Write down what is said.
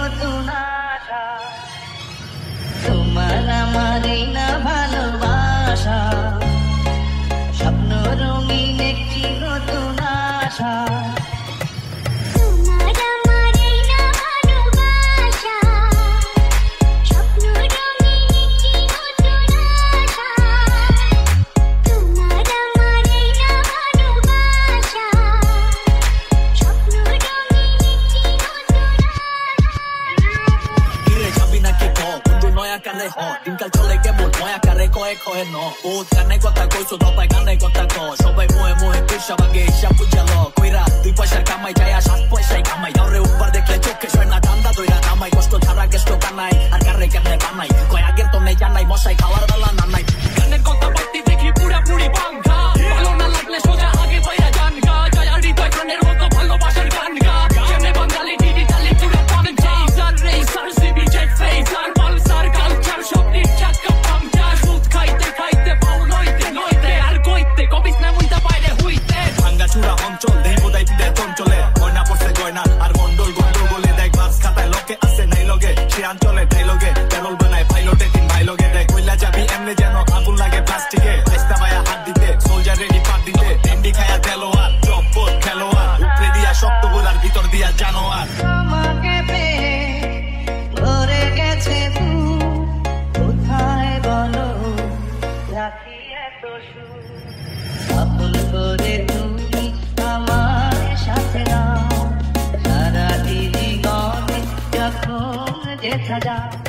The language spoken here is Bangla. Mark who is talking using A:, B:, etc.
A: নতুন আশা, তোমার আমার এই না ভালোবাসা, স্বপ্ন রঙিন একটি নতুন আশা।
B: দিনকাল চলে কেমন ময়া কারে কয়ে কয়ে ন বহুত কানে কথা কইছো দবাই কানে কথা ক সবাই মোহে মোহে পয়সা ভাগে হিসাব বুঝাল কইরা 2 পয়সা কামাই যায় 7 পয়সায় কামাই দাওরে উপর দেখলে চোখে সয় না ঠান্ডা দইরা কামাই কষ্ট ছাড়া কেষ্ট কানাই আর কারে কেমনে বানাই কয় আগের তো নেই জানাই মশাই খাওয়ার বেলা না নাই কানের কথা বাড়তি দেখি পুরা পুরি বাঙ্গা ভালো না লাগলে সোজা আগে বইরা জান গা যায় আর হৃদয় কানের মতো ভালোবাসার গান গা কেমনে বাঙালি ডিজিটালি পুরা বাঙ্গা সার রে সার CB Z Fazer Pulsar culture সব ঠিকঠাক কামটা সুদ খাইতে খাইতে পাও লইতে লইতে আর কইতে কবিস না মুইতা বাইরে হইতে ভাঙ্গা চূড়া অঞ্চল দেই বোধাই পিডে চঞ্চলে গয়না পড়ছে গয়না আর মন্ডল গন্ডগোলে দেখ বাস খাতায় লোকে আছে নাই লগে সে অঞ্চলে তাই লগে প্যারল বানায় পাইলটে 3 ভাই লগে দেখ কইলা যাবি এমনে যেন আগুন লাগে প্লাস্টিকে রাস্তা ভাইয়া হাত দিতে সোলজার রেডি পাট দিতে এমডি খায়া তেলোয়ার চপ্পল খেলোয়ার উপরে দিয়া শক্ত গোলার ভিতর দিয়া জানোয়ার
A: তোমাকে পেয়ে ভরে গেছে কোথায় বলো রাখি এত সুর, আপন করে তুমি আমার সাথে নাও সারা জীবনে যখন যেথা যাও।